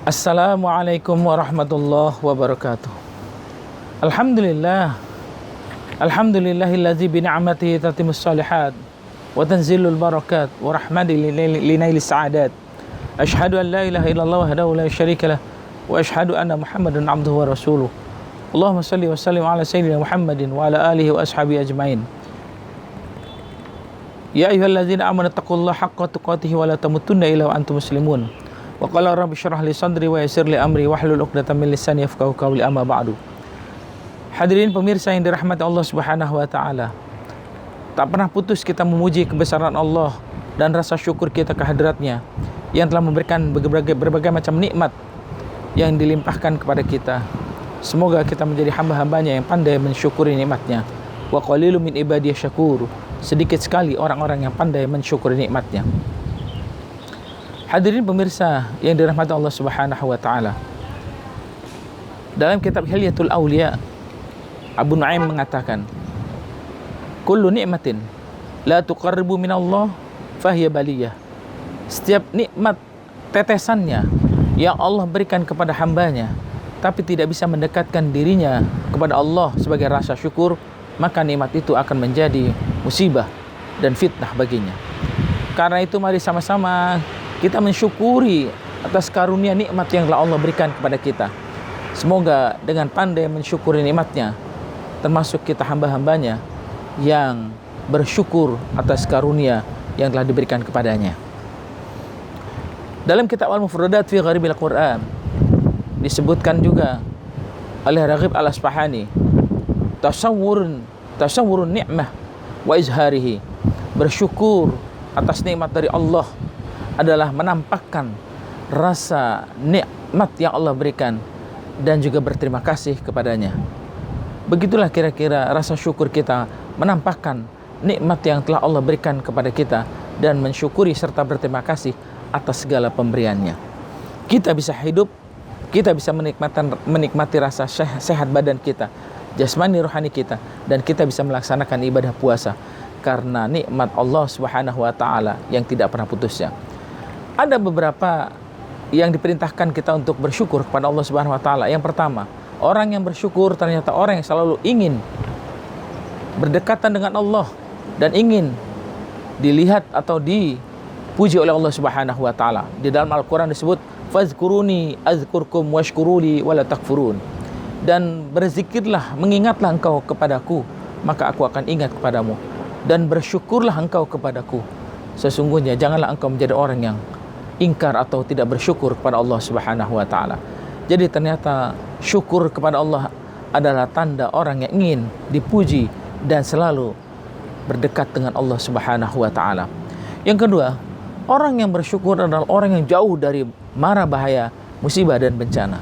Assalamualaikum warahmatullahi wabarakatuh. Alhamdulillah. Alhamdulillahillazi bi ni'matihi tatimmus shalihat wa tanzilul barakat wa rahmati linailis sa'adat. Asyhadu an la ilaha illallah wahdahu la syarika lah wa asyhadu anna Muhammadan abduhu wa rasuluh. Allahumma shalli wa sallim ala sayyidina Muhammadin wa ala alihi wa ashabihi ajmain. Ya ayyuhallazina amanu taqullaha haqqa tuqatih wa la tamutunna illa wa antum muslimun. Wa qala rabbi syrah li sadri wa yassir li amri wahlul 'uqdatam min lisani yafqahu qawli, amma ba'du. Hadirin pemirsa yang dirahmati Allah Subhanahu wa taala. Tak pernah putus kita memuji kebesaran Allah dan rasa syukur kita kehadratnya yang telah memberikan berbagai macam nikmat yang dilimpahkan kepada kita. Semoga kita menjadi hamba-hambanya yang pandai mensyukuri nikmatnya. Wa qalilum min ibadiyasy syakur. Sedikit sekali orang-orang yang pandai mensyukuri nikmatnya. Hadirin pemirsa yang dirahmati Allah Subhanahu wa taala. Dalam kitab Hilyatul Auliya, Abu Nuaim mengatakan, "Kullu ni'matin la tuqarribu minallah fahiya baliyah." Setiap nikmat tetesannya yang Allah berikan kepada hambanya tapi tidak bisa mendekatkan dirinya kepada Allah sebagai rasa syukur, maka nikmat itu akan menjadi musibah dan fitnah baginya. Karena itu mari sama-sama kita mensyukuri atas karunia nikmat yang telah Allah berikan kepada kita. Semoga dengan pandai mensyukuri nikmatnya, termasuk kita hamba-hambanya yang bersyukur atas karunia yang telah diberikan kepadanya. Dalam kitab Al-Mufradat fi Gharibil Quran disebutkan juga oleh Raghib Al-Asfahani, tasawwurun ni'mah wa izharihi. Bersyukur atas nikmat dari Allah adalah menampakkan rasa nikmat yang Allah berikan dan juga berterima kasih kepadanya. Begitulah kira-kira rasa syukur kita, menampakkan nikmat yang telah Allah berikan kepada kita dan mensyukuri serta berterima kasih atas segala pemberiannya. Kita bisa hidup, kita bisa menikmati rasa sehat badan kita, jasmani rohani kita, dan kita bisa melaksanakan ibadah puasa karena nikmat Allah Subhanahu wa taala yang tidak pernah putusnya. Ada beberapa yang diperintahkan kita untuk bersyukur kepada Allah Subhanahu wa taala. Yang pertama, orang yang bersyukur ternyata orang yang selalu ingin berdekatan dengan Allah dan ingin dilihat atau dipuji oleh Allah Subhanahu wa taala. Di dalam Al-Qur'an disebut fazkuruni azkurkum washkuruli wala takfurun. Dan berzikirlah, mengingatlah engkau kepadaku, maka aku akan ingat kepadamu, dan bersyukurlah engkau kepadaku. Sesungguhnya janganlah engkau menjadi orang yang ingkar atau tidak bersyukur kepada Allah Subhanahu wa taala. Jadi ternyata syukur kepada Allah adalah tanda orang yang ingin dipuji dan selalu berdekat dengan Allah Subhanahu wa taala. Yang kedua, orang yang bersyukur adalah orang yang jauh dari mara bahaya, musibah dan bencana.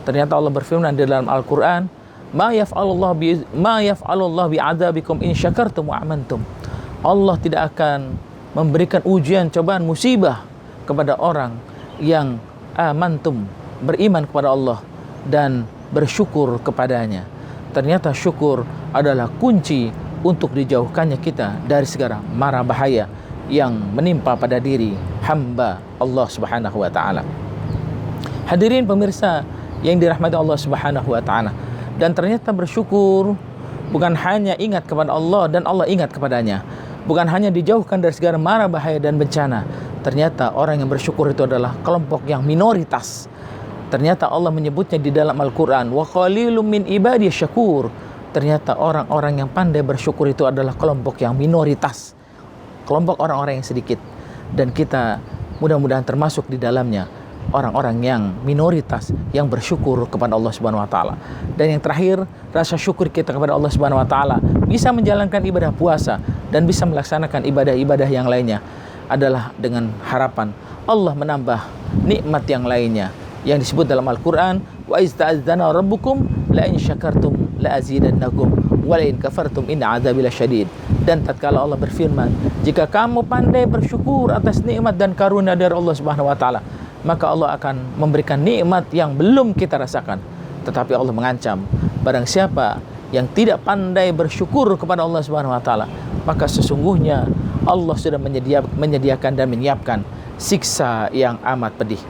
Ternyata Allah berfirman di dalam Al-Qur'an, ma yaf'alullah bi'adzabikum in syakartum wa amantum. Allah tidak akan memberikan ujian, cobaan, musibah kepada orang yang amantum, beriman kepada Allah dan bersyukur kepadanya. Ternyata syukur adalah kunci untuk dijauhkannya kita dari segala mara bahaya yang menimpa pada diri hamba Allah Subhanahu wa taala. Hadirin pemirsa yang dirahmati Allah Subhanahu wa taala. Dan ternyata bersyukur bukan hanya ingat kepada Allah dan Allah ingat kepadanya, bukan hanya dijauhkan dari segala mara bahaya dan bencana. Ternyata orang yang bersyukur itu adalah kelompok yang minoritas. Ternyata Allah menyebutnya di dalam Al-Quran, wa qalilum min ibadiyasy syakur. Ternyata orang-orang yang pandai bersyukur itu adalah kelompok yang minoritas, kelompok orang-orang yang sedikit. Dan kita mudah-mudahan termasuk di dalamnya, orang-orang yang minoritas yang bersyukur kepada Allah Subhanahu wa taala. Dan yang terakhir, rasa syukur kita kepada Allah Subhanahu wa taala bisa menjalankan ibadah puasa dan bisa melaksanakan ibadah-ibadah yang lainnya adalah dengan harapan Allah menambah nikmat yang lainnya yang disebut dalam Al-Qur'an, wa izta'adzana rabbukum la in syakartum la azidannakum wa la in kafartum inna adzabi lasyadid. Dan tatkala Allah berfirman, jika kamu pandai bersyukur atas nikmat dan karunia dari Allah Subhanahu wa taala, maka Allah akan memberikan nikmat yang belum kita rasakan. Tetapi Allah mengancam, barang siapa yang tidak pandai bersyukur kepada Allah Subhanahu wa taala, maka sesungguhnya Allah sudah menyediakan dan menyiapkan siksa yang amat pedih.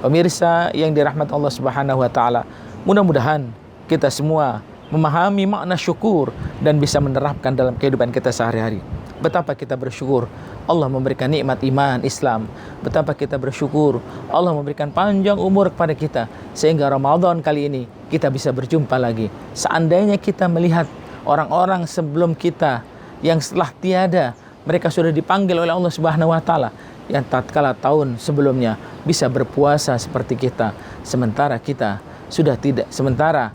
Pemirsa yang dirahmati Allah Subhanahu wa taala, mudah-mudahan kita semua memahami makna syukur dan bisa menerapkan dalam kehidupan kita sehari-hari. Betapa kita bersyukur Allah memberikan nikmat iman Islam. Betapa kita bersyukur Allah memberikan panjang umur kepada kita, sehingga Ramadan kali ini kita bisa berjumpa lagi. Seandainya kita melihat orang-orang sebelum kita yang setelah tiada, mereka sudah dipanggil oleh Allah Subhanahu wa taala yang tatkala tahun sebelumnya bisa berpuasa seperti kita, sementara kita sudah tidak, sementara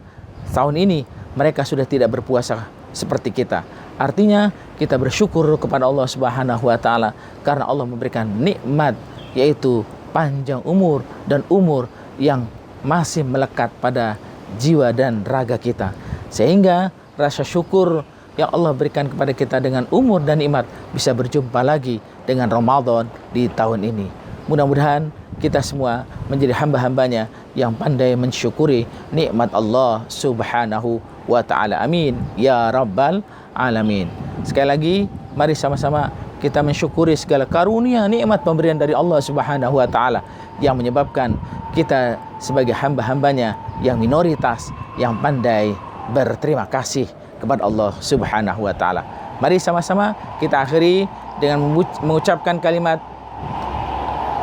tahun ini mereka sudah tidak berpuasa seperti kita. Artinya kita bersyukur kepada Allah Subhanahu wa taala karena Allah memberikan nikmat, yaitu panjang umur dan umur yang masih melekat pada jiwa dan raga kita. Sehingga rasa syukur yang Allah berikan kepada kita dengan umur dan nikmat bisa berjumpa lagi dengan Ramadan di tahun ini. Mudah-mudahan kita semua menjadi hamba-hambanya yang pandai mensyukuri nikmat Allah Subhanahu wa ta'ala. Amin ya rabbal alamin. Sekali lagi, mari sama-sama kita mensyukuri segala karunia nikmat pemberian dari Allah Subhanahu wa ta'ala yang menyebabkan kita sebagai hamba-hambanya yang minoritas yang pandai berterima kasih kepada Allah Subhanahu wa ta'ala. Mari sama-sama kita akhiri dengan mengucapkan kalimat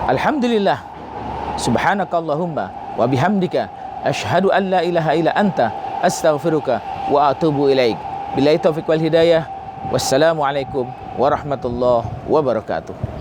Alhamdulillah subhanakallahumma wa bihamdika asyhadu an la ilaha illa anta astaghfiruka wa atubu ilaik. Billahi taufiq wal hidayah. Wassalamualaikum warahmatullahi wabarakatuh.